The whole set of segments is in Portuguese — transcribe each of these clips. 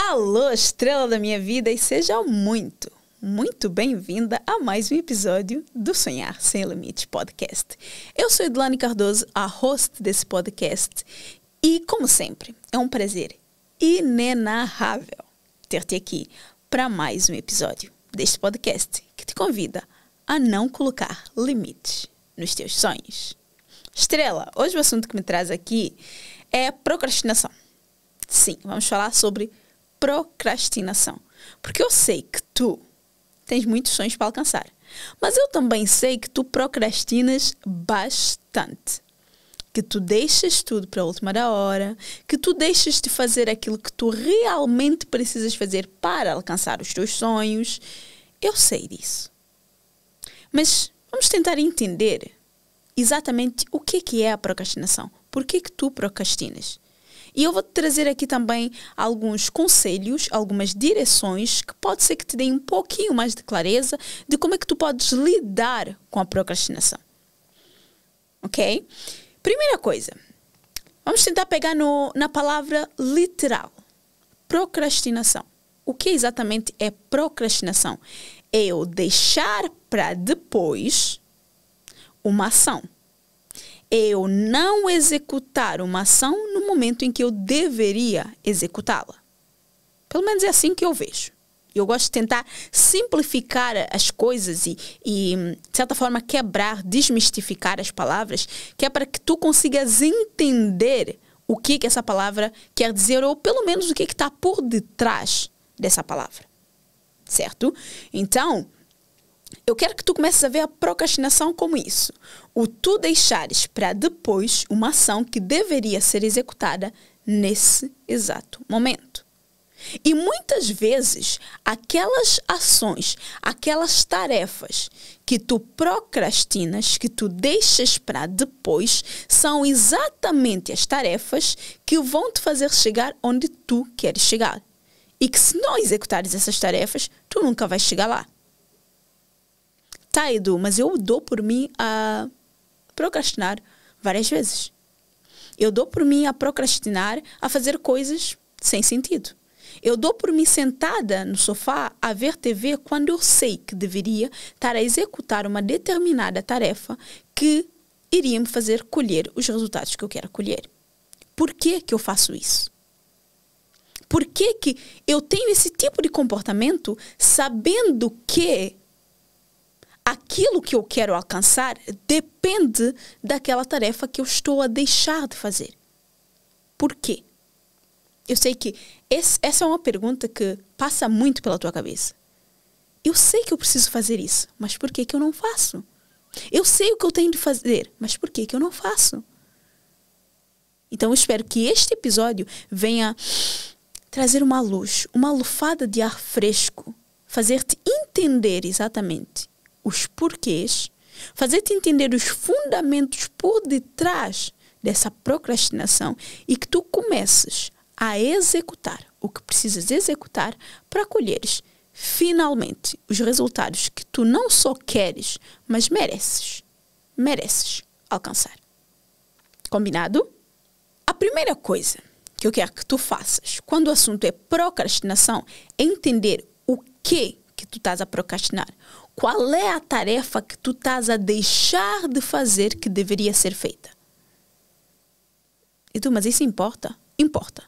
Alô, estrela da minha vida, e seja muito bem-vinda a mais um episódio do Sonhar Sem Limites podcast. Eu sou Edilane Cardoso, a host desse podcast, e como sempre, é um prazer inenarrável ter-te aqui para mais um episódio deste podcast que te convida a não colocar limites nos teus sonhos. Estrela, hoje o assunto que me traz aqui é procrastinação. Sim, vamos falar sobre procrastinação. Porque eu sei que tu tens muitos sonhos para alcançar. Mas eu também sei que tu procrastinas bastante. Que tu deixas tudo para a última da hora. Que tu deixas de fazer aquilo que tu realmente precisas fazer para alcançar os teus sonhos. Eu sei disso. Mas vamos tentar entender exatamente o que é a procrastinação. Por que tu procrastinas? E eu vou te trazer aqui também alguns conselhos, algumas direções que pode ser que te deem um pouquinho mais de clareza de como é que tu podes lidar com a procrastinação. Ok? Primeira coisa, vamos tentar pegar na palavra literal. Procrastinação. O que exatamente é procrastinação? É eu deixar para depois uma ação. Eu não executar uma ação no momento em que eu deveria executá-la. Pelo menos é assim que eu vejo. Eu gosto de tentar simplificar as coisas e de certa forma, quebrar, desmistificar as palavras, que é para que tu consigas entender o que essa palavra quer dizer, ou pelo menos o que está por detrás dessa palavra. Certo? Então, eu quero que tu comeces a ver a procrastinação como isso. O tu deixares para depois uma ação que deveria ser executada nesse exato momento. E muitas vezes, aquelas ações, aquelas tarefas que tu procrastinas, que tu deixas para depois, são exatamente as tarefas que vão te fazer chegar onde tu queres chegar. E que se não executares essas tarefas, tu nunca vais chegar lá. Tá, Edu, mas eu dou por mim a procrastinar várias vezes. Eu dou por mim a procrastinar a fazer coisas sem sentido. Eu dou por mim sentada no sofá a ver TV quando eu sei que deveria estar a executar uma determinada tarefa que iria me fazer colher os resultados que eu quero colher. Por que eu faço isso? Por que eu tenho esse tipo de comportamento sabendo que aquilo que eu quero alcançar depende daquela tarefa que eu estou a deixar de fazer? Por quê? Eu sei que essa é uma pergunta que passa muito pela tua cabeça. Eu sei que eu preciso fazer isso, mas por que eu não faço? Eu sei o que eu tenho de fazer, mas por que eu não faço? Então eu espero que este episódio venha trazer uma luz, uma lufada de ar fresco, fazer-te entender exatamente os porquês, fazer-te entender os fundamentos por detrás dessa procrastinação e que tu comeces a executar o que precisas executar para colheres finalmente os resultados que tu não só queres, mas mereces alcançar. Combinado? A primeira coisa que eu quero que tu faças quando o assunto é procrastinação é entender o que tu estás a procrastinar. Qual é a tarefa que tu estás a deixar de fazer que deveria ser feita? E tu, mas isso importa? Importa.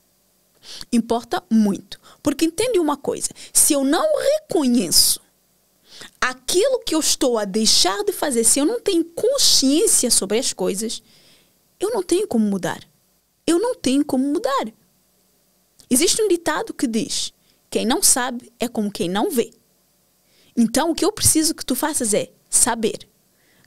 Importa muito. Porque entende uma coisa, se eu não reconheço aquilo que eu estou a deixar de fazer, se eu não tenho consciência sobre as coisas, eu não tenho como mudar. Eu não tenho como mudar. Existe um ditado que diz, quem não sabe é como quem não vê. Então, o que eu preciso que tu faças é saber,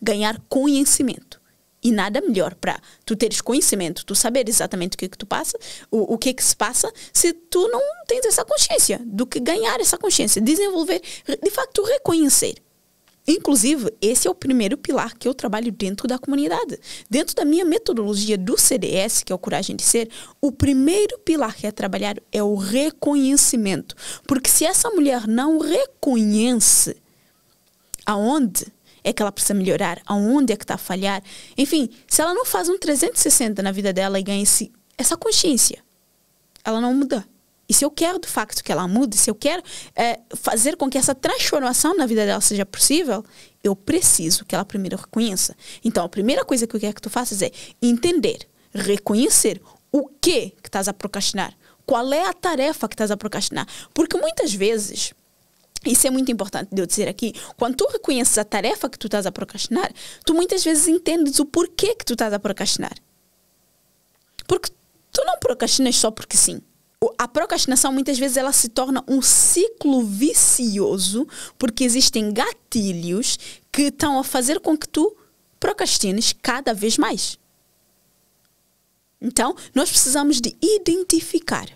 ganhar conhecimento. E nada melhor para tu teres conhecimento, tu saber exatamente o que tu passa, o que se passa, se tu não tens essa consciência, do que ganhar essa consciência, desenvolver, de facto reconhecer. Inclusive, esse é o primeiro pilar que eu trabalho dentro da comunidade. Dentro da minha metodologia do CDS, que é o Coragem de Ser, o primeiro pilar que é trabalhar é o reconhecimento. Porque se essa mulher não reconhece aonde é que ela precisa melhorar, aonde é que está a falhar, enfim, se ela não faz um 360 na vida dela e ganha essa consciência, ela não muda. E se eu quero, de facto, que ela mude, se eu quero fazer com que essa transformação na vida dela seja possível, eu preciso que ela primeiro reconheça. Então, a primeira coisa que eu quero que tu faças é entender, reconhecer o que estás a procrastinar. Qual é a tarefa que estás a procrastinar? Porque muitas vezes, isso é muito importante de eu dizer aqui, quando tu reconheces a tarefa que tu estás a procrastinar, tu muitas vezes entendes o porquê que tu estás a procrastinar. Porque tu não procrastinas só porque sim. A procrastinação, muitas vezes, ela se torna um ciclo vicioso porque existem gatilhos que estão a fazer com que tu procrastines cada vez mais. Então, nós precisamos de identificar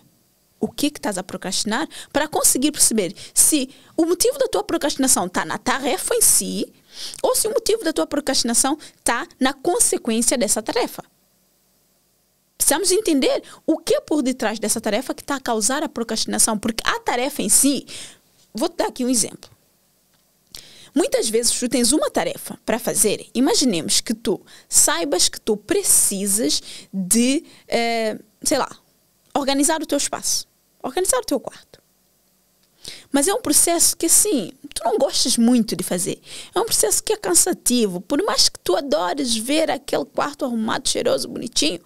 o que estás a procrastinar para conseguir perceber se o motivo da tua procrastinação está na tarefa em si ou se o motivo da tua procrastinação está na consequência dessa tarefa. Precisamos entender o que é por detrás dessa tarefa que está a causar a procrastinação, porque a tarefa em si, vou te dar aqui um exemplo. Muitas vezes tu tens uma tarefa para fazer, imaginemos que tu saibas que tu precisas de, organizar o teu espaço, organizar o teu quarto. Mas é um processo que, assim, tu não gostas muito de fazer. É um processo que é cansativo. Por mais que tu adores ver aquele quarto arrumado, cheiroso, bonitinho,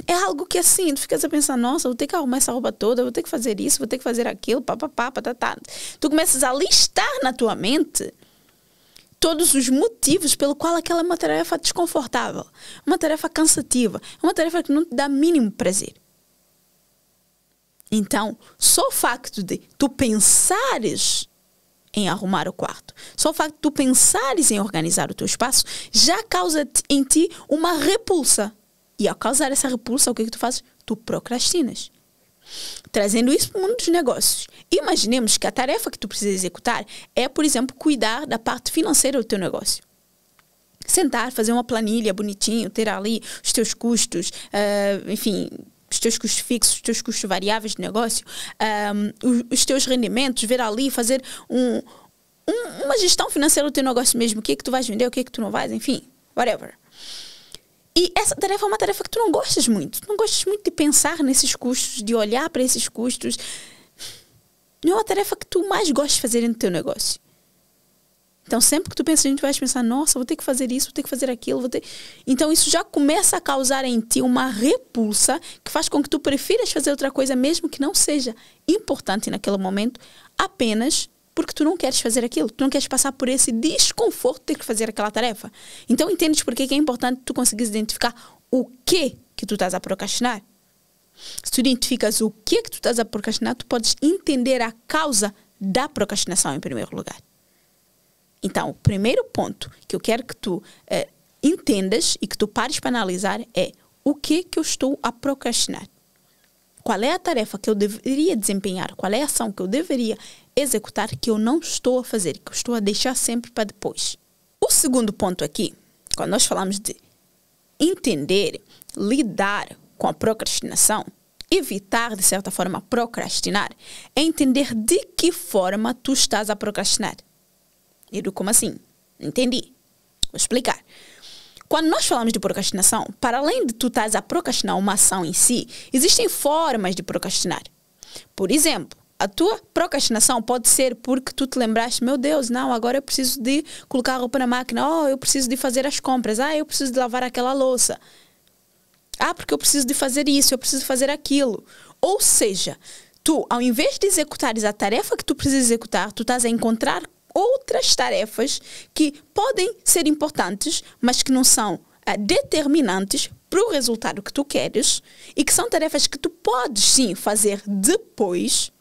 é algo que, assim, tu ficas a pensar, nossa, vou ter que arrumar essa roupa toda, vou ter que fazer isso, vou ter que fazer aquilo, patatá. Tu começas a listar na tua mente todos os motivos pelo qual aquela é uma tarefa desconfortável, uma tarefa cansativa, uma tarefa que não te dá mínimo prazer. Então, só o facto de tu pensares em arrumar o quarto, só o facto de tu pensares em organizar o teu espaço, já causa em ti uma repulsa. E ao causar essa repulsa, o que tu fazes? Tu procrastinas. Trazendo isso para o mundo dos negócios. Imaginemos que a tarefa que tu precisa executar é, por exemplo, cuidar da parte financeira do teu negócio. Sentar, fazer uma planilha bonitinho, ter ali os teus custos, os teus custos fixos, os teus custos variáveis de negócio, os teus rendimentos, ver ali, fazer uma gestão financeira do teu negócio mesmo. O que é que tu vais vender, o que é que tu não vais, enfim, whatever. E essa tarefa é uma tarefa que tu não gostas muito. Tu não gostas muito de pensar nesses custos, de olhar para esses custos. Não é uma tarefa que tu mais gostas de fazer no teu negócio. Então, sempre que tu pensas, a gente vai pensar, nossa, vou ter que fazer isso, vou ter que fazer aquilo, Então, isso já começa a causar em ti uma repulsa que faz com que tu prefiras fazer outra coisa, mesmo que não seja importante naquele momento, apenas porque tu não queres fazer aquilo, tu não queres passar por esse desconforto de ter que fazer aquela tarefa. Então, entendes por que é importante tu conseguires identificar o que tu estás a procrastinar? Se tu identificas o que tu estás a procrastinar, tu podes entender a causa da procrastinação em primeiro lugar. Então, o primeiro ponto que eu quero que tu entendas e que tu pares para analisar é o que eu estou a procrastinar. Qual é a tarefa que eu deveria desempenhar? Qual é a ação que eu deveria executar que eu não estou a fazer, que eu estou a deixar sempre para depois? O segundo ponto aqui, quando nós falamos de entender, lidar com a procrastinação, evitar, de certa forma, procrastinar, é entender de que forma tu estás a procrastinar. E como assim? Entendi. Vou explicar. Quando nós falamos de procrastinação, para além de tu estás a procrastinar uma ação em si, existem formas de procrastinar. Por exemplo, a tua procrastinação pode ser porque tu te lembraste, meu Deus, não, agora eu preciso de colocar a roupa na máquina, eu preciso de fazer as compras, eu preciso de lavar aquela louça. Porque eu preciso de fazer isso, eu preciso fazer aquilo. Ou seja, tu, ao invés de executares a tarefa que tu precisas executar, tu estás a encontrar outras tarefas que podem ser importantes, mas que não são determinantes para o resultado que tu queres e que são tarefas que tu podes sim fazer depois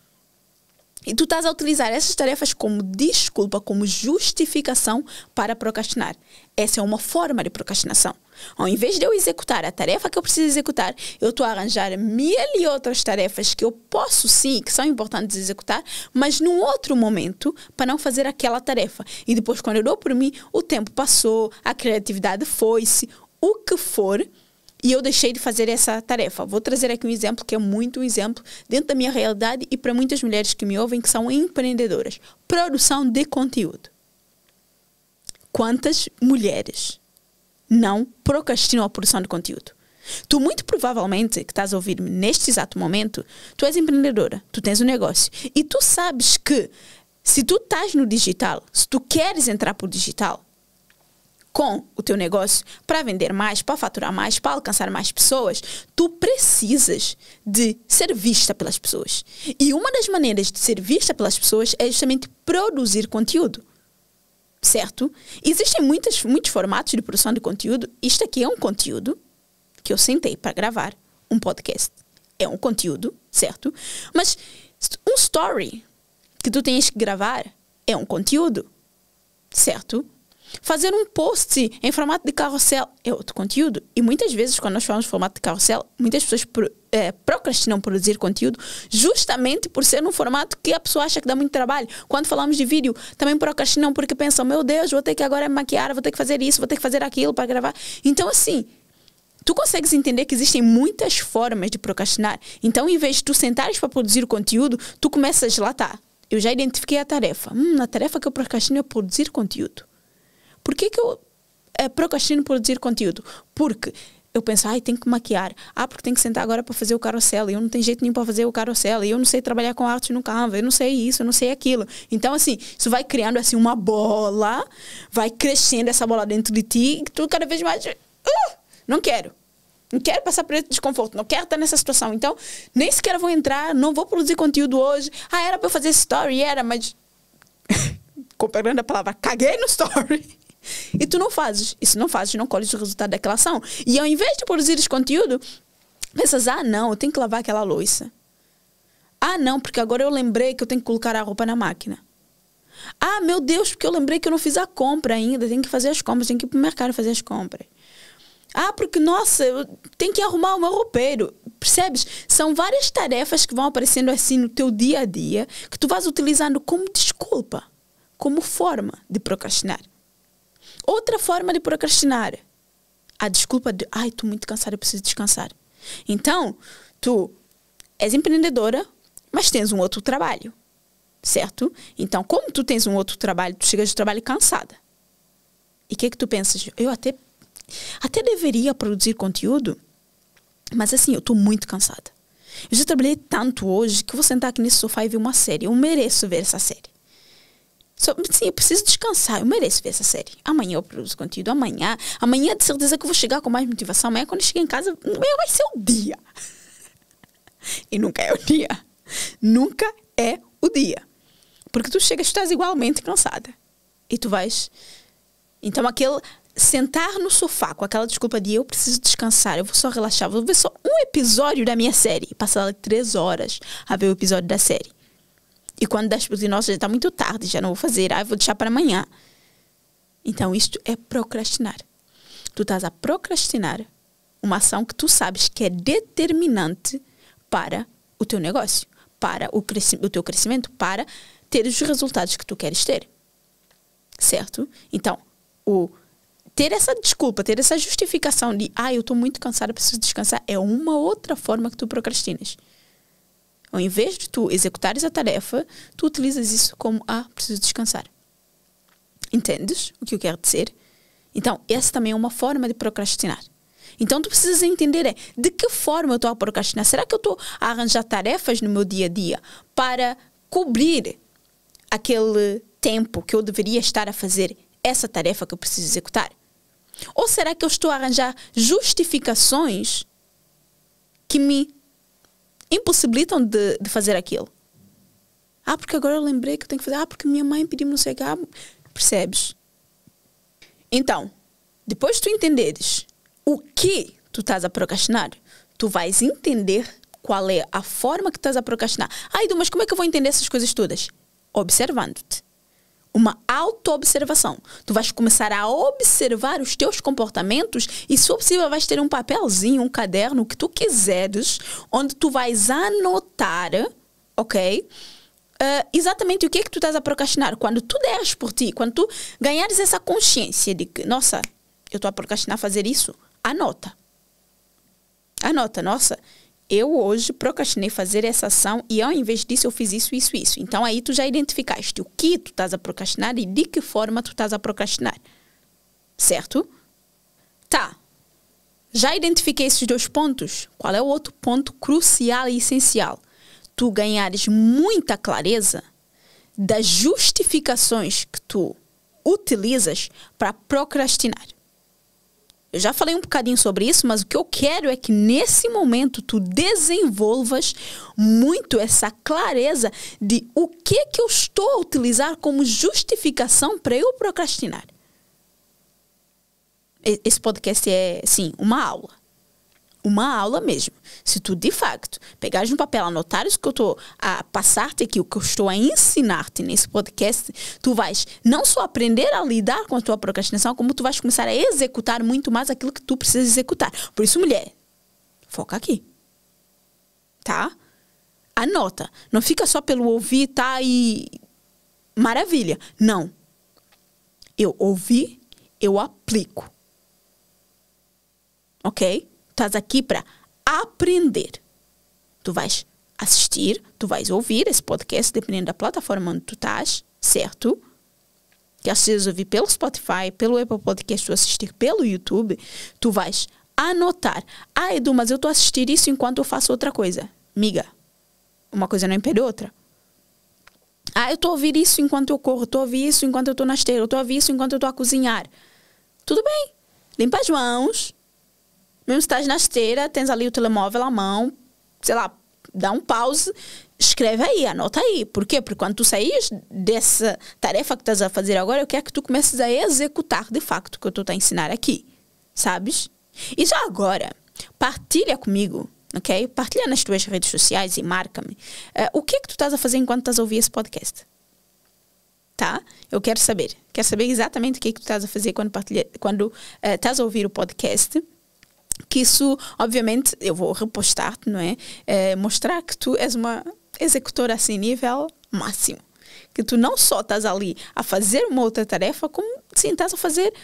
e tu estás a utilizar essas tarefas como desculpa, como justificação para procrastinar. Essa é uma forma de procrastinação. Ao invés de eu executar a tarefa que eu preciso executar, eu estou a arranjar mil e outras tarefas que eu posso sim, que são importantes de executar, mas num outro momento, para não fazer aquela tarefa. E depois, quando eu dou por mim, o tempo passou, a criatividade foi-se, o que for, e eu deixei de fazer essa tarefa. Vou trazer aqui um exemplo que é muito um exemplo dentro da minha realidade e para muitas mulheres que me ouvem que são empreendedoras. Produção de conteúdo. Quantas mulheres não procrastinam a produção de conteúdo? Tu muito provavelmente, que estás a ouvir-me neste exato momento, tu és empreendedora, tu tens um negócio. E tu sabes que se tu estás no digital, se tu queres entrar para o digital com o teu negócio para vender mais, para faturar mais, para alcançar mais pessoas, tu precisas de ser vista pelas pessoas. E uma das maneiras de ser vista pelas pessoas é justamente produzir conteúdo. Certo? Existem muitos formatos de produção de conteúdo. Isto aqui é um conteúdo que eu sentei para gravar um podcast. É um conteúdo, certo? Mas um story que tu tens que gravar é um conteúdo, certo? Fazer um post em formato de carrossel é outro conteúdo. E muitas vezes, quando nós falamos de formato de carrossel, muitas pessoas procrastinam produzir conteúdo justamente por ser um formato que a pessoa acha que dá muito trabalho. Quando falamos de vídeo, também procrastinam porque pensam, meu Deus, vou ter que agora me maquiar, vou ter que fazer isso, vou ter que fazer aquilo para gravar. Então, assim, tu consegues entender que existem muitas formas de procrastinar. Então, em vez de tu sentares para produzir o conteúdo, tu começas, lá tá, eu já identifiquei a tarefa. A tarefa que eu procrastino é produzir conteúdo. Por que eu procrastino produzir conteúdo? Porque eu penso, tenho que maquiar. Porque tenho que sentar agora para fazer o carrossel. Eu não tenho jeito nenhum para fazer o carrossel. Eu não sei trabalhar com arte no Canva. Eu não sei isso, eu não sei aquilo. Então, assim, isso vai criando assim uma bola, vai crescendo essa bola dentro de ti e tu cada vez mais... não quero. Não quero passar por esse desconforto. Não quero estar nessa situação. Então, nem sequer vou entrar, não vou produzir conteúdo hoje. Era para eu fazer story, mas... comparando a palavra, caguei no story. E tu não fazes. E se não fazes, não colhes o resultado daquela ação. E ao invés de produzir esse conteúdo, pensas, não, eu tenho que lavar aquela louça. Não, porque agora eu lembrei que eu tenho que colocar a roupa na máquina. Meu Deus, porque eu lembrei que eu não fiz a compra ainda. Tenho que fazer as compras, tenho que ir para o mercado fazer as compras. Porque, nossa, eu tenho que arrumar o meu roupeiro. Percebes? São várias tarefas que vão aparecendo assim no teu dia a dia que tu vais utilizando como desculpa, como forma de procrastinar. Outra forma de procrastinar, a desculpa de, estou muito cansada, eu preciso descansar. Então, tu és empreendedora, mas tens um outro trabalho, certo? Então, como tu tens um outro trabalho, tu chegas do trabalho cansada. E o que é que tu pensas? Eu até deveria produzir conteúdo, mas assim, eu estou muito cansada. Eu já trabalhei tanto hoje que eu vou sentar aqui nesse sofá e ver uma série. Eu mereço ver essa série. Sim, eu preciso descansar, eu mereço ver essa série. Amanhã eu produzo conteúdo, amanhã de certeza que eu vou chegar com mais motivação. Amanhã quando eu chegar em casa, vai ser o dia. E nunca é o dia. Nunca é o dia. Porque tu chegas, tu estás igualmente cansada. E tu vais... Então aquele sentar no sofá com aquela desculpa de eu preciso descansar, eu vou só relaxar, vou ver só um episódio da minha série. E passar 3 horas a ver o episódio da série. E quando das por nossa, já está muito tarde, já não vou fazer, vou deixar para amanhã. Então, isto é procrastinar. Tu estás a procrastinar uma ação que tu sabes que é determinante para o teu negócio, para o teu crescimento, para ter os resultados que tu queres ter. Certo? Então, ter essa desculpa, ter essa justificação de eu estou muito cansada, preciso descansar, é uma outra forma que tu procrastinas. Ao invés de tu executares a tarefa, tu utilizas isso como, preciso descansar. Entendes o que eu quero dizer? Então, essa também é uma forma de procrastinar. Então, tu precisas entender de que forma eu estou a procrastinar. Será que eu estou a arranjar tarefas no meu dia a dia para cobrir aquele tempo que eu deveria estar a fazer essa tarefa que eu preciso executar? Ou será que eu estou a arranjar justificações que me impossibilitam de fazer aquilo? Porque agora eu lembrei que eu tenho que fazer. Porque minha mãe pediu-me não sei o que. Percebes? Então, depois de tu entenderes o que tu estás a procrastinar, tu vais entender qual é a forma que estás a procrastinar. Edu, mas como é que eu vou entender essas coisas todas? Observando-te. Uma auto-observação. Tu vais começar a observar os teus comportamentos e, se for possível, vais ter um papelzinho, um caderno, o que tu quiseres, onde tu vais anotar, ok? Exatamente o que é que tu estás a procrastinar. Quando tu deres por ti, quando tu ganhares essa consciência de que, nossa, eu estou a procrastinar fazer isso, anota. Anota, nossa, eu hoje procrastinei fazer essa ação e ao invés disso eu fiz isso, isso, isso. Então aí tu já identificaste o que tu estás a procrastinar e de que forma tu estás a procrastinar. Certo? Tá. Já identifiquei esses 2 pontos? Qual é o outro ponto crucial e essencial? Tu ganhares muita clareza das justificações que tu utilizas para procrastinar. Eu já falei um bocadinho sobre isso, mas o que eu quero é que nesse momento tu desenvolvas muito essa clareza de o que eu estou a utilizar como justificação para eu procrastinar. Esse podcast é, sim, uma aula. Uma aula mesmo. Se tu, de facto, pegares um papel, anotares o que eu estou a passar-te aqui, o que eu estou a ensinar-te nesse podcast, tu vais não só aprender a lidar com a tua procrastinação, como tu vais começar a executar muito mais aquilo que tu precisas executar. Por isso, mulher, foca aqui. Tá? Anota. Não fica só pelo ouvir, tá? E maravilha. Não. Eu ouvi, eu aplico. Ok? Estás aqui para aprender. Tu vais assistir, tu vais ouvir esse podcast, dependendo da plataforma onde tu estás, certo? Que assistes ouvir pelo Spotify, pelo Apple Podcast, tu assistir pelo YouTube, tu vais anotar. Ah, Edu, mas eu estou a assistir isso enquanto eu faço outra coisa. Miga, uma coisa não impede outra. Ah, eu estou a ouvir isso enquanto eu corro, estou a ouvir isso enquanto eu estou na esteira, estou a ouvir isso enquanto eu estou a cozinhar. Tudo bem. Limpa as mãos. Mesmo se estás na esteira, tens ali o telemóvel à mão, sei lá, dá um pause, escreve aí, anota aí. Por quê? Porque quando tu saís dessa tarefa que estás a fazer agora, eu quero que tu comeces a executar de facto o que eu estou a ensinar aqui, sabes? E já agora, partilha comigo, ok? Partilha nas tuas redes sociais e marca-me. O que é que tu estás a fazer enquanto estás a ouvir esse podcast? Tá? Eu quero saber. Quero saber exatamente o que é que tu estás a fazer quando estás a ouvir o podcast. Que isso, obviamente, eu vou repostar-te, não é? Mostrar que tu és uma executora assim, nível máximo. Que tu não só estás ali a fazer uma outra tarefa, como sim, estás a fazer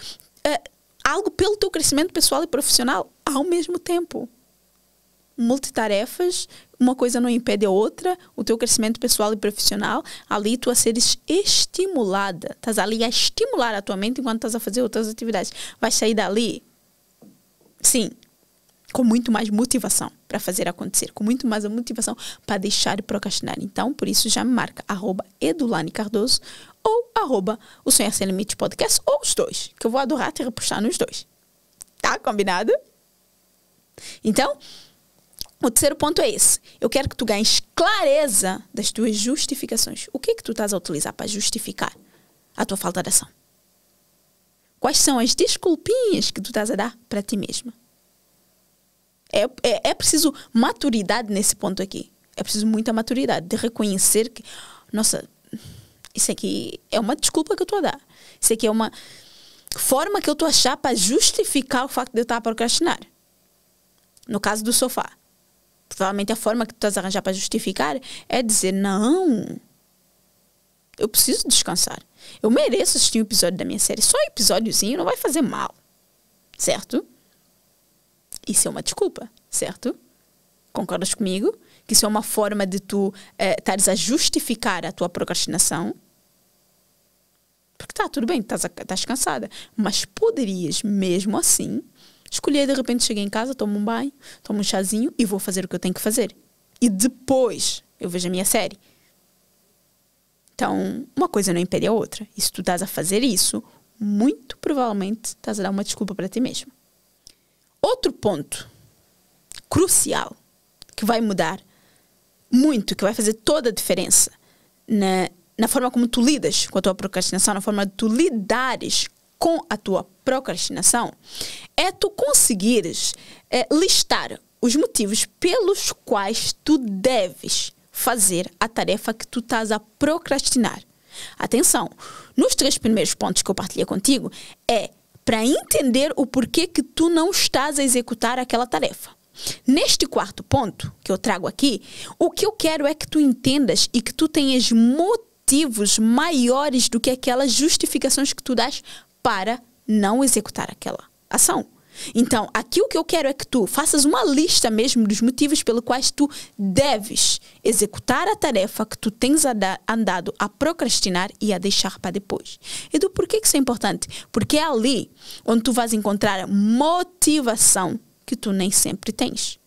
algo pelo teu crescimento pessoal e profissional ao mesmo tempo. Multitarefas, uma coisa não impede a outra, o teu crescimento pessoal e profissional, ali tu a seres estimulada. Estás ali a estimular a tua mente enquanto estás a fazer outras atividades. Vais sair dali, sim, com muito mais motivação para fazer acontecer, com muito mais a motivação para deixar de procrastinar. Então, por isso, já me marca @edulane_cardoso ou @o Sonhar Sem Limites Podcast, ou os dois, que eu vou adorar te repostar nos dois. Tá? Combinado? Então, o terceiro ponto é esse. Eu quero que tu ganhes clareza das tuas justificações. O que é que tu estás a utilizar para justificar a tua falta de ação? Quais são as desculpinhas que tu estás a dar para ti mesma? É preciso maturidade nesse ponto aqui. É preciso muita maturidade de reconhecer que, nossa, isso aqui é uma desculpa que eu estou a dar. Isso aqui é uma forma que eu estou a achar para justificar o facto de eu estar a procrastinar. No caso do sofá. Provavelmente a forma que tu estás a arranjar para justificar é dizer, não, eu preciso descansar. Eu mereço assistir um episódio da minha série. Só um episódiozinho não vai fazer mal. Certo? Isso é uma desculpa, certo? Concordas comigo? Que isso é uma forma de tu estares a justificar a tua procrastinação. Porque tá, tudo bem, estás cansada. Mas poderias, mesmo assim, escolher, de repente, cheguei em casa, tomo um banho, tomo um chazinho e vou fazer o que eu tenho que fazer. E depois eu vejo a minha série. Então, uma coisa não impede a outra. E se tu estás a fazer isso, muito provavelmente estás a dar uma desculpa para ti mesmo. Outro ponto crucial que vai mudar muito, que vai fazer toda a diferença na forma como tu lidas com a tua procrastinação, na forma de tu lidares com a tua procrastinação, é tu conseguires listar os motivos pelos quais tu deves fazer a tarefa que tu estás a procrastinar. Atenção, nos 3 primeiros pontos que eu partilhei contigo, é para entender o porquê que tu não estás a executar aquela tarefa. Neste 4º ponto que eu trago aqui, o que eu quero é que tu entendas e que tu tenhas motivos maiores do que aquelas justificações que tu dás para não executar aquela ação. Então, aqui o que eu quero é que tu faças uma lista mesmo dos motivos pelos quais tu deves executar a tarefa que tu tens andado a procrastinar e a deixar para depois. E do porquê que isso é importante? Porque é ali onde tu vais encontrar motivação que tu nem sempre tens.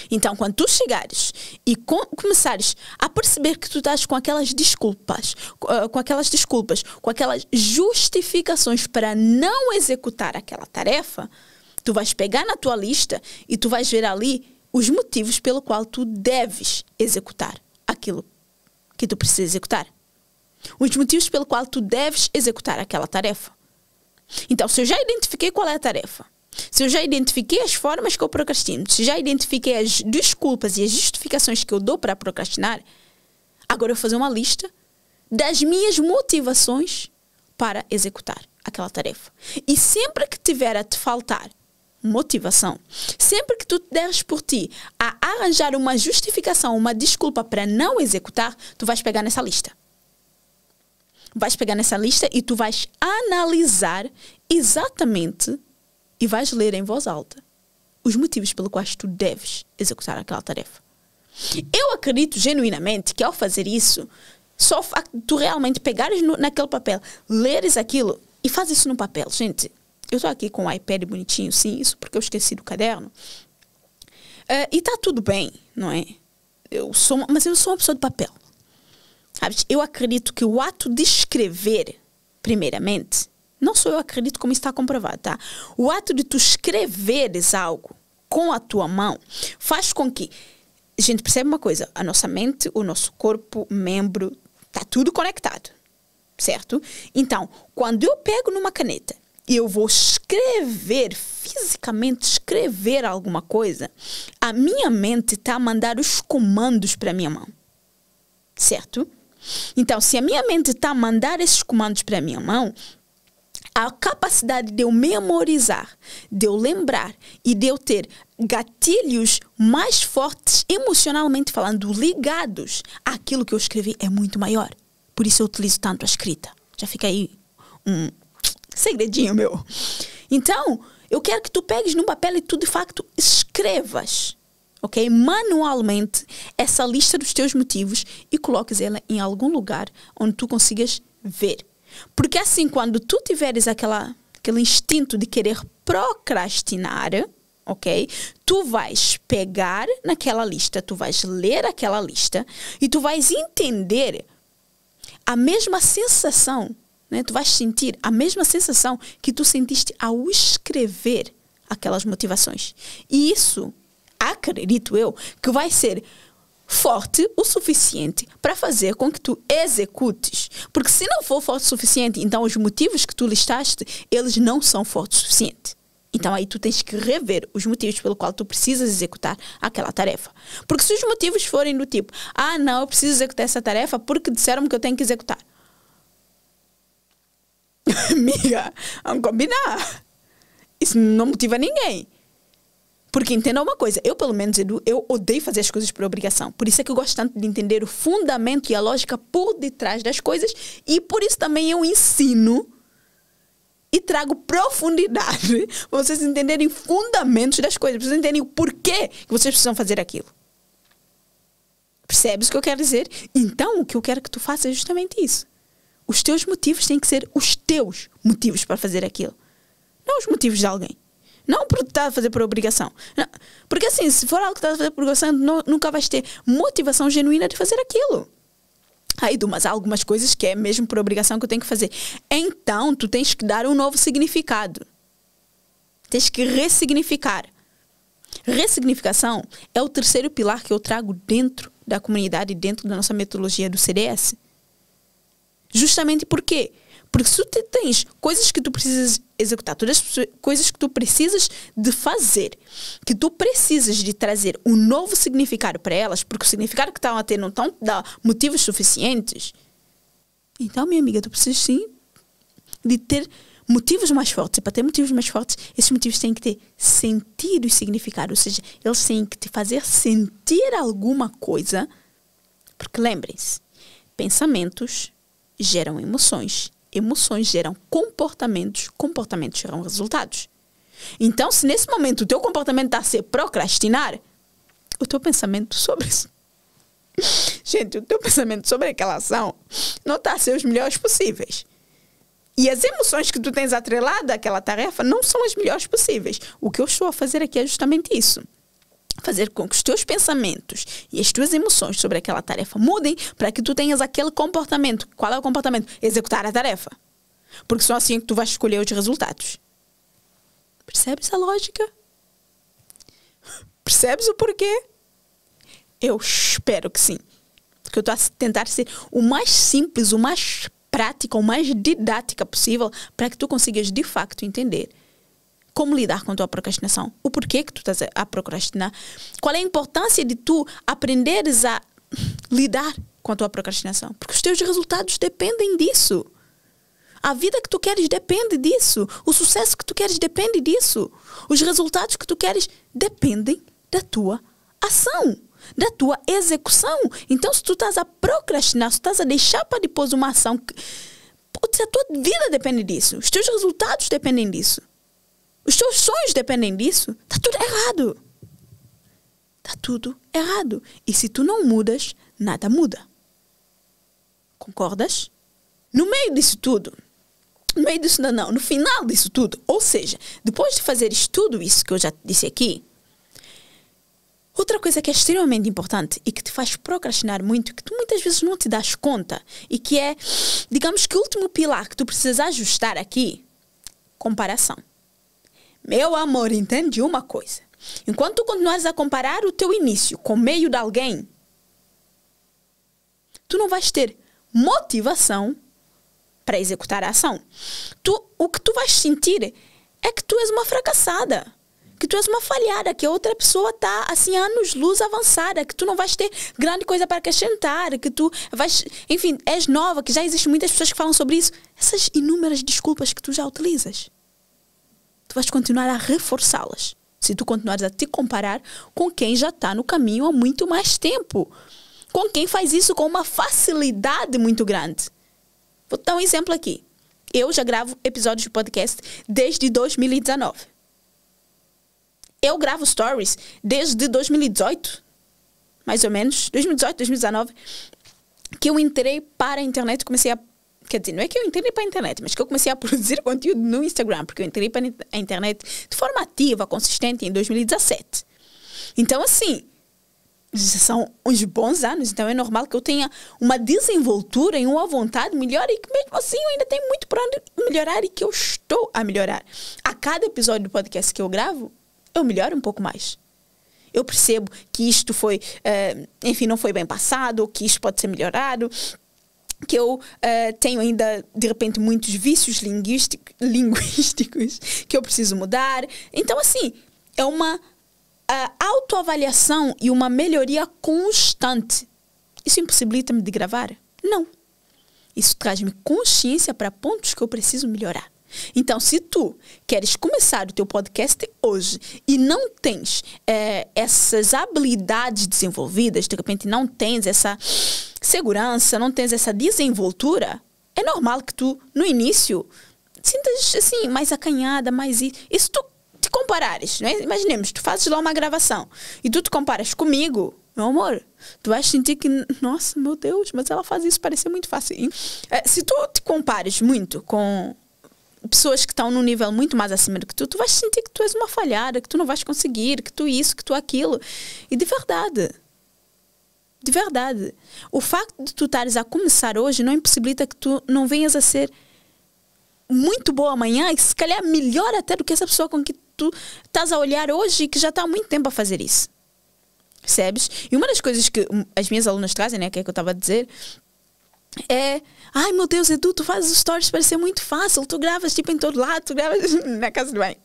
Então, quando tu chegares e começares a perceber que tu estás com aquelas desculpas, com aquelas justificações para não executar aquela tarefa, tu vais pegar na tua lista e tu vais ver ali os motivos pelo qual tu deves executar aquilo que tu precisas executar. Os motivos pelo qual tu deves executar aquela tarefa. Então, se eu já identifiquei qual é a tarefa, se eu já identifiquei as formas que eu procrastino, se já identifiquei as desculpas e as justificações que eu dou para procrastinar, agora eu vou fazer uma lista das minhas motivações para executar aquela tarefa. E sempre que tiver a te faltar motivação, sempre que tu deres por ti a arranjar uma justificação, uma desculpa para não executar, tu vais pegar nessa lista. Vais pegar nessa lista e tu vais analisar exatamente e vais ler em voz alta os motivos pelos quais tu deves executar aquela tarefa. Eu acredito genuinamente que ao fazer isso, só o facto de tu realmente pegares naquele papel, leres aquilo e fazes isso no papel. Gente, eu estou aqui com o iPad bonitinho, sim, isso porque eu esqueci do caderno. E está tudo bem, não é? Mas eu sou uma pessoa de papel. Eu acredito que o ato de escrever, primeiramente, não só eu acredito como isso está comprovado, tá? O ato de tu escreveres algo com a tua mão faz com que a gente perceba uma coisa, a nossa mente, o nosso corpo, membro, está tudo conectado, certo? Então, quando eu pego numa caneta e eu vou escrever, fisicamente escrever alguma coisa, a minha mente está a mandar os comandos para a minha mão, certo? Então, se a minha mente está a mandar esses comandos para a minha mão, a capacidade de eu memorizar, de eu lembrar e de eu ter gatilhos mais fortes, emocionalmente falando, ligados àquilo que eu escrevi é muito maior. Por isso eu utilizo tanto a escrita. Já fica aí um segredinho meu. Então, eu quero que tu pegues num papel e tu, de facto, escrevas, ok? Manualmente, essa lista dos teus motivos e coloques ela em algum lugar onde tu consigas ver. Porque assim, quando tu tiveres aquele instinto de querer procrastinar, ok? Tu vais pegar naquela lista, tu vais ler aquela lista e tu vais entender a mesma sensação, né? Tu vais sentir a mesma sensação que tu sentiste ao escrever aquelas motivações. E isso, acredito eu, que vai ser forte o suficiente para fazer com que tu executes. Porque se não for forte o suficiente, então os motivos que tu listaste, eles não são fortes o suficiente. Então aí tu tens que rever os motivos pelo qual tu precisas executar aquela tarefa. Porque se os motivos forem do tipo, não, eu preciso executar essa tarefa porque disseram-me que eu tenho que executar. Amiga, vamos combinar. Isso não motiva ninguém. Porque entenda uma coisa, eu pelo menos, Edu, eu odeio fazer as coisas por obrigação. Por isso é que eu gosto tanto de entender o fundamento e a lógica por detrás das coisas. E por isso também eu ensino e trago profundidade para vocês entenderem fundamentos das coisas. Para vocês entenderem o porquê que vocês precisam fazer aquilo. Percebes o que eu quero dizer? Então, o que eu quero que tu faças é justamente isso. Os teus motivos têm que ser os teus motivos para fazer aquilo. Não os motivos de alguém. Não porque tu estás a fazer por obrigação. Não. Porque assim, se for algo que estás a fazer por obrigação, nunca vais ter motivação genuína de fazer aquilo. Aí, mas há algumas coisas que é mesmo por obrigação que eu tenho que fazer. Então, tu tens que dar um novo significado. Tens que ressignificar. Ressignificação é o terceiro pilar que eu trago dentro da comunidade, dentro da nossa metodologia do CDS. Justamente por quê? Porque se tu tens coisas que tu precisas executar, todas as coisas que tu precisas de fazer, que tu precisas de trazer um novo significado para elas, porque o significado que estão a ter não estão a dar motivos suficientes, então, minha amiga, tu precisas sim de ter motivos mais fortes. E para ter motivos mais fortes, esses motivos têm que ter sentido e significado, ou seja, eles têm que te fazer sentir alguma coisa, porque lembrem-se, pensamentos geram emoções. Emoções geram comportamentos, comportamentos geram resultados. Então, se nesse momento o teu comportamento está a ser procrastinar, o teu pensamento sobre isso. Gente, o teu pensamento sobre aquela ação não está a ser os melhores possíveis. E as emoções que tu tens atrelada àquela tarefa não são as melhores possíveis. O que eu estou a fazer aqui é justamente isso. Fazer com que os teus pensamentos e as tuas emoções sobre aquela tarefa mudem para que tu tenhas aquele comportamento. Qual é o comportamento? Executar a tarefa. Porque só assim é que tu vais escolher os resultados. Percebes a lógica? Percebes o porquê? Eu espero que sim. Porque eu estou a tentar ser o mais simples, o mais prática, o mais didática possível para que tu consigas de facto entender como lidar com a tua procrastinação. O porquê que tu estás a procrastinar. Qual é a importância de tu aprenderes a lidar com a tua procrastinação. Porque os teus resultados dependem disso. A vida que tu queres depende disso. O sucesso que tu queres depende disso. Os resultados que tu queres dependem da tua ação, da tua execução. Então, se tu estás a procrastinar, se tu estás a deixar para depois uma ação, a tua vida depende disso. Os teus resultados dependem disso. Os teus sonhos dependem disso. Está tudo errado. Está tudo errado. E se tu não mudas, nada muda. Concordas? No meio disso tudo, no final disso tudo, ou seja, depois de fazeres tudo isso que eu já te disse aqui, outra coisa que é extremamente importante e que te faz procrastinar muito, que tu muitas vezes não te das conta, e que é, digamos que o último pilar que tu precisas ajustar aqui, comparação. Meu amor, entende uma coisa. Enquanto tu continuares a comparar o teu início com o meio de alguém, tu não vais ter motivação para executar a ação. O que tu vais sentir é que tu és uma fracassada, que tu és uma falhada, que a outra pessoa está assim anos-luz avançada, que tu não vais ter grande coisa para acrescentar, que tu vais, enfim, és nova, que já existem muitas pessoas que falam sobre isso. Essas inúmeras desculpas que tu já utilizas, tu vais continuar a reforçá-las se tu continuares a te comparar com quem já está no caminho há muito mais tempo, com quem faz isso com uma facilidade muito grande. Vou te dar um exemplo aqui. Eu já gravo episódios de podcast desde 2019. Eu gravo stories desde 2018, mais ou menos, 2018, 2019, que eu entrei para a internet, comecei a... Quer dizer, não é que eu entrei para a internet, mas que eu comecei a produzir conteúdo no Instagram, porque eu entrei para a internet de forma ativa, consistente, em 2017. Então, assim, são uns bons anos, então é normal que eu tenha uma desenvoltura e uma vontade melhor, e que mesmo assim eu ainda tenho muito para onde melhorar e que eu estou a melhorar. A cada episódio do podcast que eu gravo, eu melhoro um pouco mais. Eu percebo que isto foi, enfim, não foi bem passado, ou que isto pode ser melhorado, que eu tenho ainda, de repente, muitos vícios linguísticos que eu preciso mudar. Então, assim, é uma autoavaliação e uma melhoria constante. Isso impossibilita-me de gravar? Não. Isso traz-me consciência para pontos que eu preciso melhorar. Então, se tu queres começar o teu podcast hoje e não tens essas habilidades desenvolvidas, de repente não tens essa segurança, não tens essa desenvoltura, é normal que tu, no início, sintas assim, mais acanhada, mais... E se tu te comparares, não é? Imaginemos, tu fazes lá uma gravação e tu te comparas comigo, meu amor, tu vais sentir que, nossa, meu Deus, mas ela faz isso parecer muito fácil. Se tu te compares muito com pessoas que estão num nível muito mais acima do que tu vais sentir que tu és uma falhada, que tu não vais conseguir, que tu isso, que tu aquilo. E de verdade, o facto de tu estares a começar hoje não impossibilita que tu não venhas a ser muito boa amanhã, e se calhar melhor até do que essa pessoa com que tu estás a olhar hoje e que já está há muito tempo a fazer isso. Percebes? E uma das coisas que as minhas alunas trazem, né, que é que eu estava a dizer, é: ai meu Deus, Edu, tu fazes os stories parecer muito fácil, tu gravas tipo em todo lado, tu gravas na casa do banho.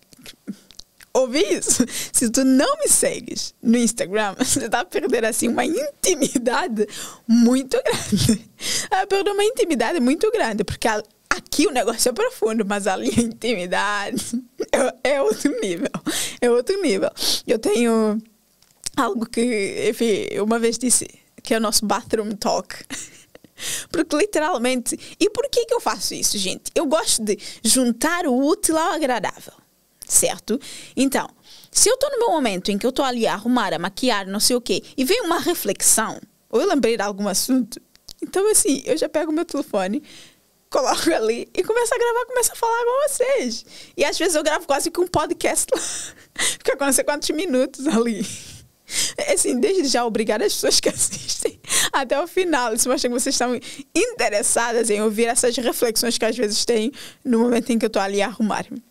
Ouvi isso? Se tu não me segues no Instagram, você está a perder assim uma intimidade muito grande. A perder uma intimidade muito grande, porque aqui o negócio é profundo, mas ali a intimidade é outro nível. É outro nível. Eu tenho algo que, enfim, uma vez disse, que é o nosso bathroom talk. Porque literalmente... E por que eu faço isso, gente? Eu gosto de juntar o útil ao agradável. Certo? Então, se eu estou no meu momento em que eu estou ali a arrumar, a maquiar, não sei o quê, e vem uma reflexão, ou eu lembrei de algum assunto, então assim, eu já pego o meu telefone coloco ali e começo a gravar, começo a falar com vocês. E às vezes eu gravo quase que um podcast lá. Fica com não sei quantos minutos ali. Assim, desde já, obrigada às pessoas que assistem até o final. Isso mostra que vocês estão interessadas em ouvir essas reflexões que às vezes têm no momento em que eu estou ali a arrumar-me.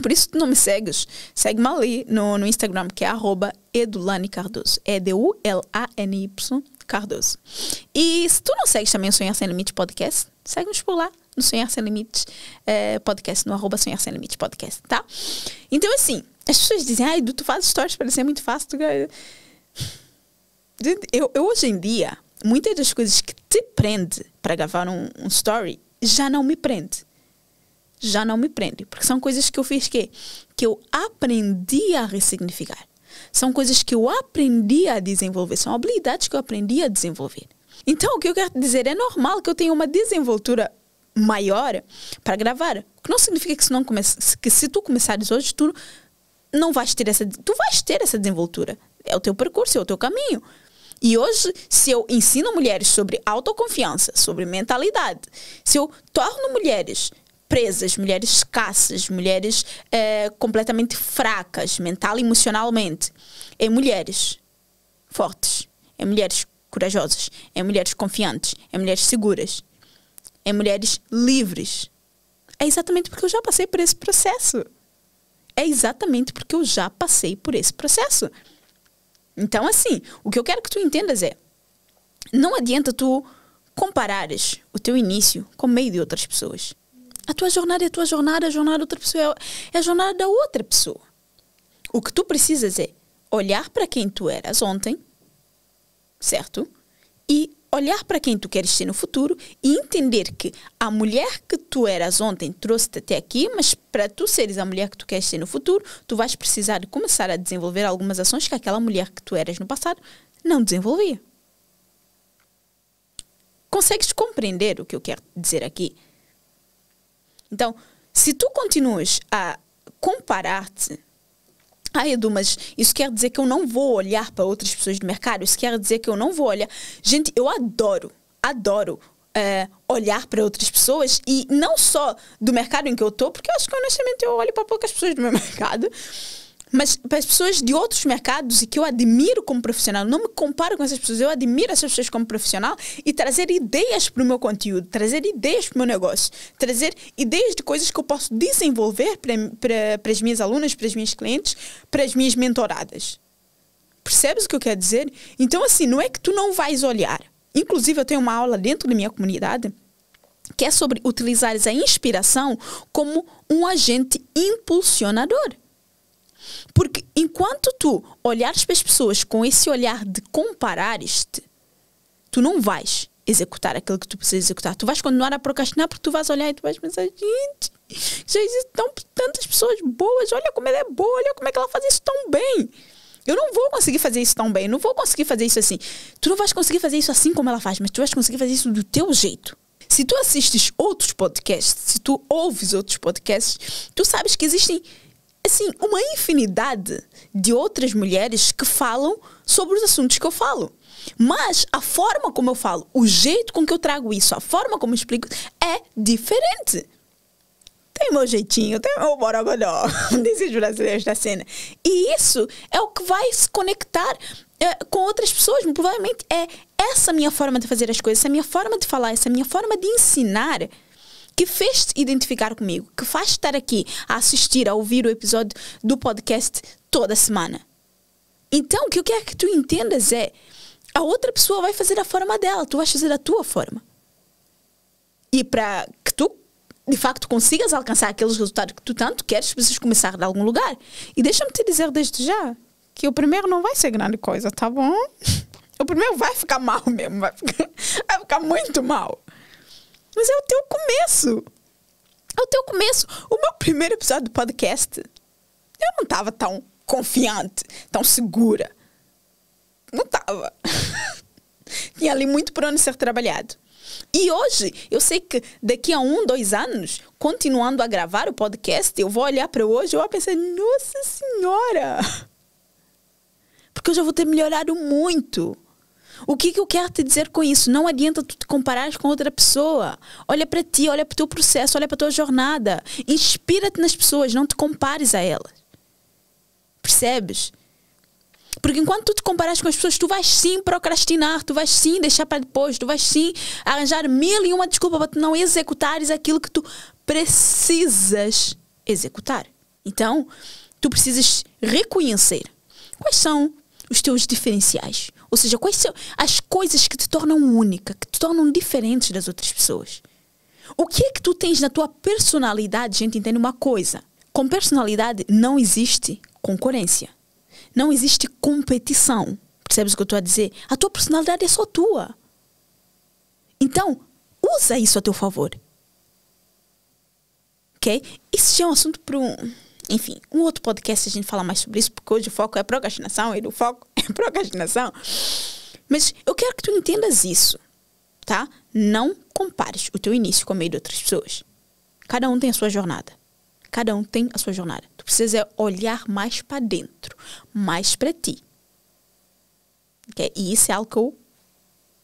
Por isso, tu não me segues, segue-me ali no Instagram, que é @edulanicardoso. EDULANY Cardoso. E se tu não segues também o Sonhar Sem Limites Podcast, segue-nos por lá, no Sonhar Sem Limites Podcast, no @Sonhar Sem Limites Podcast, tá? Então, assim, as pessoas dizem, ai, tu fazes stories para ser muito fácil. Eu hoje em dia, muitas das coisas que te prende para gravar um story já não me prende. Já não me prende. Porque são coisas que eu fiz que eu aprendi a ressignificar. São coisas que eu aprendi a desenvolver. São habilidades que eu aprendi a desenvolver. Então, o que eu quero dizer é normal que eu tenha uma desenvoltura maior para gravar. O que não significa que se tu começares hoje, tu não vais ter tu vais ter essa desenvoltura. É o teu percurso, é o teu caminho. E hoje, se eu ensino mulheres sobre autoconfiança, sobre mentalidade, se eu torno mulheres presas, mulheres escassas, mulheres completamente fracas, mental e emocionalmente, em mulheres fortes, em mulheres corajosas, em mulheres confiantes, em mulheres seguras, em mulheres livres. É exatamente porque eu já passei por esse processo. É exatamente porque eu já passei por esse processo. Então, assim, o que eu quero que tu entendas é, não adianta tu comparares o teu início com o meio de outras pessoas. A tua jornada é a tua jornada, a jornada da outra pessoa é a jornada da outra pessoa. O que tu precisas é olhar para quem tu eras ontem, certo? E olhar para quem tu queres ser no futuro e entender que a mulher que tu eras ontem trouxe-te até aqui, mas para tu seres a mulher que tu queres ser no futuro, tu vais precisar de começar a desenvolver algumas ações que aquela mulher que tu eras no passado não desenvolvia. Consegues compreender o que eu quero dizer aqui? Então, se tu continuas a comparar-te, Edu, mas isso quer dizer que eu não vou olhar para outras pessoas do mercado? Isso quer dizer que eu não vou olhar... Gente, eu adoro olhar para outras pessoas e não só do mercado em que eu estou, porque eu acho que honestamente eu olho para poucas pessoas do meu mercado, mas para as pessoas de outros mercados e que eu admiro como profissional. Não me comparo com essas pessoas, eu admiro essas pessoas como profissional e trazer ideias para o meu conteúdo, trazer ideias para o meu negócio, trazer ideias de coisas que eu posso desenvolver para as minhas alunas, para as minhas clientes, para as minhas mentoradas. Percebes o que eu quero dizer? Então, assim, não é que tu não vais olhar. Inclusive, eu tenho uma aula dentro da minha comunidade que é sobre utilizar a inspiração como um agente impulsionador. Porque enquanto tu olhares para as pessoas com esse olhar de comparares-te, tu não vais executar aquilo que tu precisas executar. Tu vais continuar a procrastinar porque tu vais olhar e tu vais pensar, gente, já existem tantas pessoas boas, olha como ela é boa, olha como é que ela faz isso tão bem. Eu não vou conseguir fazer isso tão bem, eu não vou conseguir fazer isso assim. Tu não vais conseguir fazer isso assim como ela faz, mas tu vais conseguir fazer isso do teu jeito. Se tu assistes outros podcasts, se tu ouves outros podcasts, tu sabes que existem assim, uma infinidade de outras mulheres que falam sobre os assuntos que eu falo. Mas a forma como eu falo, o jeito com que eu trago isso, a forma como eu explico, é diferente. Tem meu jeitinho, tem meu borogodó, desses brasileiros da cena. E isso é o que vai se conectar com outras pessoas. Provavelmente é essa minha forma de fazer as coisas, essa minha forma de falar, essa minha forma de ensinar que fez-te identificar comigo, que faz estar aqui a assistir, a ouvir o episódio do podcast toda semana. Então, o que eu quero que tu entendas é, a outra pessoa vai fazer da forma dela, tu vais fazer da tua forma. E para que tu, de facto, consigas alcançar aqueles resultados que tu tanto queres, precisas começar de algum lugar. E deixa-me te dizer desde já, que o primeiro não vai ser grande coisa, tá bom? O primeiro vai ficar mal mesmo, vai ficar muito mal. Mas é o teu começo. É o teu começo. O meu primeiro episódio do podcast, eu não estava tão confiante, tão segura. Não estava. Tinha ali muito por onde ser trabalhado. E hoje, eu sei que daqui a 1, 2 anos, continuando a gravar o podcast, eu vou olhar para hoje e eu vou pensar, nossa senhora! Porque eu já vou ter melhorado muito. O que eu quero te dizer com isso? Não adianta tu te comparares com outra pessoa. Olha para ti, olha para o teu processo, olha para a tua jornada. Inspira-te nas pessoas, não te compares a elas. Percebes? Porque enquanto tu te comparas com as pessoas, tu vais sim procrastinar, tu vais sim deixar para depois, tu vais sim arranjar 1001 desculpa para tu não executares aquilo que tu precisas executar. Então, tu precisas reconhecer quais são os teus diferenciais. Ou seja, quais são as coisas que te tornam única, que te tornam diferentes das outras pessoas. O que é que tu tens na tua personalidade? Gente, entende uma coisa. Com personalidade não existe concorrência. Não existe competição. Percebes o que eu estou a dizer? A tua personalidade é só tua. Então, usa isso a teu favor. Ok? Isso já é um assunto para enfim, um outro podcast a gente fala mais sobre isso, porque hoje o foco é procrastinação e o foco é procrastinação. Mas eu quero que tu entendas isso, tá? Não compares o teu início com o meio de outras pessoas. Cada um tem a sua jornada. Cada um tem a sua jornada. Tu precisa olhar mais para dentro, mais para ti. Okay? E isso é algo que eu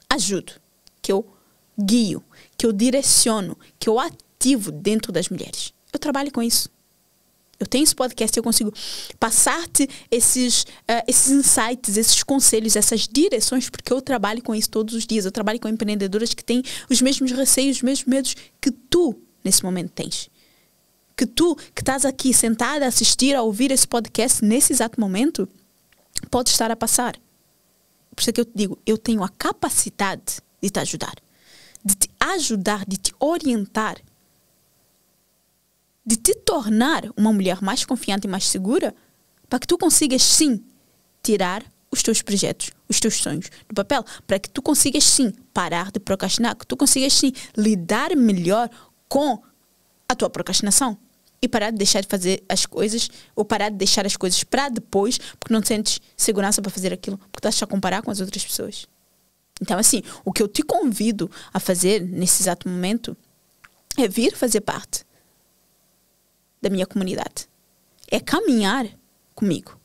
ajudo, que eu guio, que eu direciono, que eu ativo dentro das mulheres. Eu trabalho com isso. Eu tenho esse podcast, eu consigo passar-te esses insights, esses conselhos, essas direções, porque eu trabalho com isso todos os dias. Eu trabalho com empreendedoras que têm os mesmos receios, os mesmos medos que tu, nesse momento, tens. Que tu, que estás aqui sentada a assistir, a ouvir esse podcast nesse exato momento, pode estar a passar. Por isso é que eu te digo, eu tenho a capacidade de te ajudar, de te orientar, de te tornar uma mulher mais confiante e mais segura, para que tu consigas, sim, tirar os teus projetos, os teus sonhos do papel, para que tu consigas, sim, parar de procrastinar, que tu consigas, sim, lidar melhor com a tua procrastinação e parar de deixar de fazer as coisas, ou parar de deixar as coisas para depois, porque não sentes segurança para fazer aquilo, porque estás a comparar com as outras pessoas. Então, assim, o que eu te convido a fazer nesse exato momento é vir fazer parte da minha comunidade. É caminhar comigo.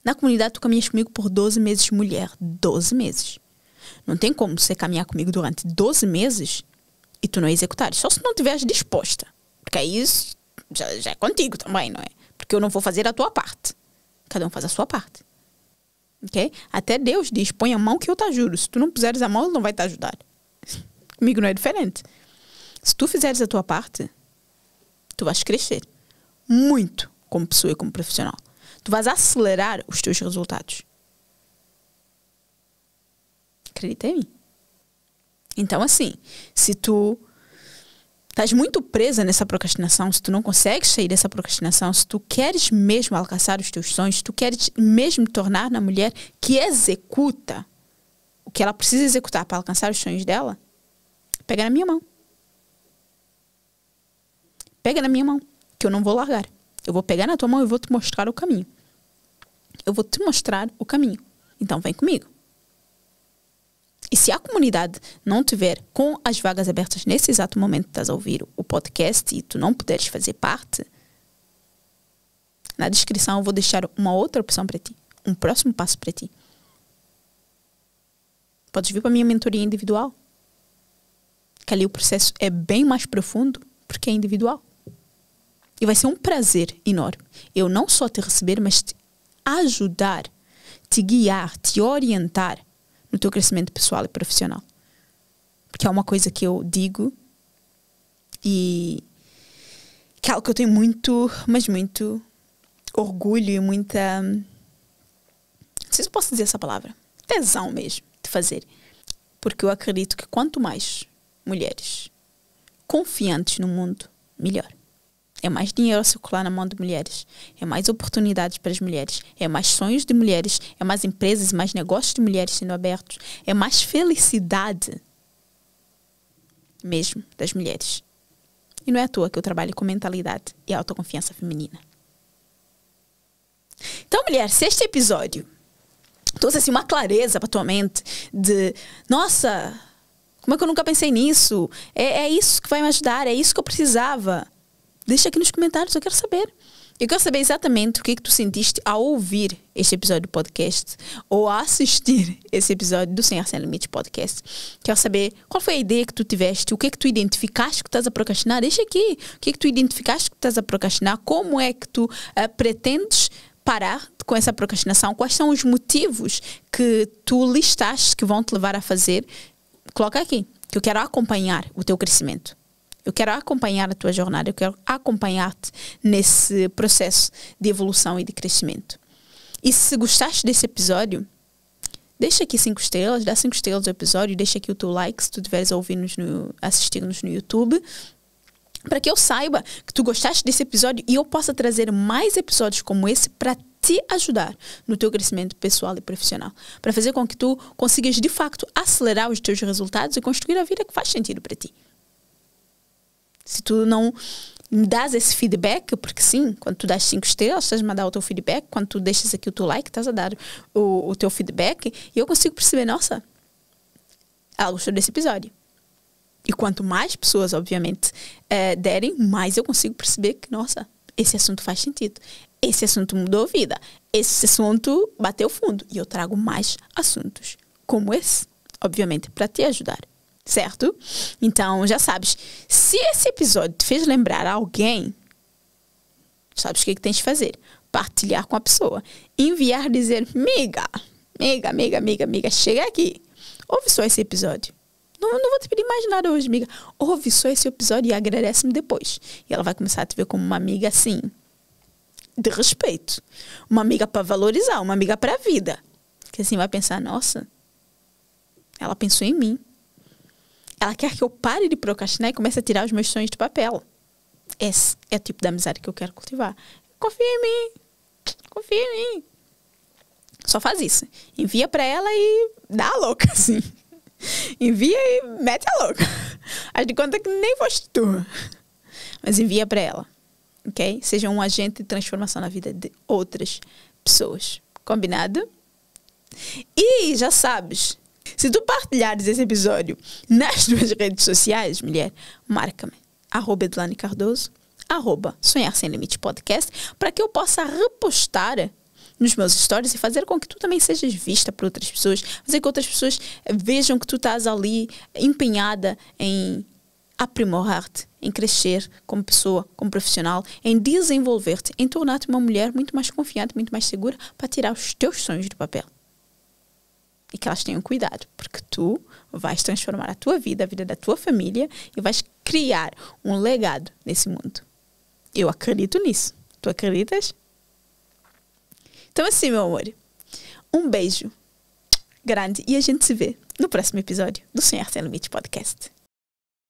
Na comunidade, tu caminhas comigo por 12 meses, mulher. 12 meses. Não tem como você caminhar comigo durante 12 meses e tu não executares. Só se não estiveres disposta. Porque aí já é contigo também, não é? Porque eu não vou fazer a tua parte. Cada um faz a sua parte. Ok? Até Deus diz, põe a mão que eu te ajudo. Se tu não puseres a mão, ele não vai te ajudar. Comigo não é diferente. Se tu fizeres a tua parte, tu vais crescer muito como pessoa e como profissional. Tu vais acelerar os teus resultados. Acredita em mim. Então, assim, se tu estás muito presa nessa procrastinação, se tu não consegues sair dessa procrastinação, se tu queres mesmo alcançar os teus sonhos, se tu queres mesmo te tornar na mulher que executa o que ela precisa executar para alcançar os sonhos dela, pega na minha mão. Pega na minha mão, que eu não vou largar. Eu vou pegar na tua mão e vou te mostrar o caminho. Eu vou te mostrar o caminho. Então, vem comigo. E se a comunidade não tiver com as vagas abertas nesse exato momento que estás a ouvir o podcast e tu não puderes fazer parte, na descrição eu vou deixar uma outra opção para ti. Um próximo passo para ti. Podes vir para a minha mentoria individual. Que ali o processo é bem mais profundo porque é individual. E vai ser um prazer enorme. Eu não só te receber, mas te ajudar, te guiar, te orientar no teu crescimento pessoal e profissional. Porque é uma coisa que eu digo e que é algo que eu tenho muito, mas muito orgulho e muita... Não sei se eu posso dizer essa palavra. Tesão mesmo de fazer. Porque eu acredito que quanto mais mulheres confiantes no mundo, melhor. É mais dinheiro a circular na mão de mulheres. É mais oportunidades para as mulheres. É mais sonhos de mulheres. É mais empresas e mais negócios de mulheres sendo abertos. É mais felicidade mesmo das mulheres. E não é à toa que eu trabalho com mentalidade e autoconfiança feminina. Então, mulher, se este episódio trouxe assim uma clareza para a tua mente de, nossa, como é que eu nunca pensei nisso? É isso que vai me ajudar, é isso que eu precisava. Deixa aqui nos comentários, eu quero saber. Eu quero saber exatamente o que é que tu sentiste ao ouvir este episódio do podcast ou a assistir esse episódio do Sonhar Sem Limites podcast. Quero saber qual foi a ideia que tu tiveste, o que é que tu identificaste que estás a procrastinar. Deixa aqui. O que é que tu identificaste que estás a procrastinar? Como é que tu pretendes parar com essa procrastinação? Quais são os motivos que tu listaste que vão te levar a fazer? Coloca aqui, que eu quero acompanhar o teu crescimento. Eu quero acompanhar a tua jornada, eu quero acompanhar-te nesse processo de evolução e de crescimento. E se gostaste desse episódio, deixa aqui 5 estrelas, dá 5 estrelas ao episódio, deixa aqui o teu like se tu estiveres a ouvir-nos, assistir-nos no YouTube, para que eu saiba que tu gostaste desse episódio e eu possa trazer mais episódios como esse para te ajudar no teu crescimento pessoal e profissional, para fazer com que tu consigas de facto acelerar os teus resultados e construir a vida que faz sentido para ti. Se tu não me dás esse feedback, porque sim, quando tu dás 5 estrelas, estás a mandar o teu feedback, quando tu deixas aqui o teu like, estás a dar o teu feedback, e eu consigo perceber, nossa, ela gostou desse episódio. E quanto mais pessoas, obviamente, derem, mais eu consigo perceber que, nossa, esse assunto faz sentido. Esse assunto mudou a vida. Esse assunto bateu fundo. E eu trago mais assuntos como esse, obviamente, para te ajudar. Certo? Então, já sabes, se esse episódio te fez lembrar alguém, sabes o que é que tens de fazer? Partilhar com a pessoa. Enviar, dizer, amiga, chega aqui. Ouve só esse episódio. Não vou te pedir mais nada hoje, amiga. Ouve só esse episódio e agradece-me depois. E ela vai começar a te ver como uma amiga assim, de respeito. Uma amiga para valorizar, uma amiga para a vida. Que assim vai pensar, nossa, ela pensou em mim. Ela quer que eu pare de procrastinar e comece a tirar os meus sonhos do papel. Esse é o tipo de amizade que eu quero cultivar. Confia em mim. Só faz isso. Envia para ela e dá a louca, assim. Envia e mete a louca. Faz de conta que nem foste tu. Mas envia para ela. Ok? Seja um agente de transformação na vida de outras pessoas. Combinado? E já sabes, se tu partilhares esse episódio nas tuas redes sociais, mulher, marca-me. @EdlaniCardoso, @Sonhar Sem Limites Podcast, para que eu possa repostar nos meus stories e fazer com que tu também sejas vista por outras pessoas, fazer que outras pessoas vejam que tu estás ali empenhada em aprimorar-te, em crescer como pessoa, como profissional, em desenvolver-te, em tornar-te uma mulher muito mais confiante, muito mais segura para tirar os teus sonhos do papel. E que elas tenham cuidado, porque tu vais transformar a tua vida, a vida da tua família e vais criar um legado nesse mundo. Eu acredito nisso. Tu acreditas? Então assim, meu amor, um beijo grande e a gente se vê no próximo episódio do Sonhar Sem Limites Podcast.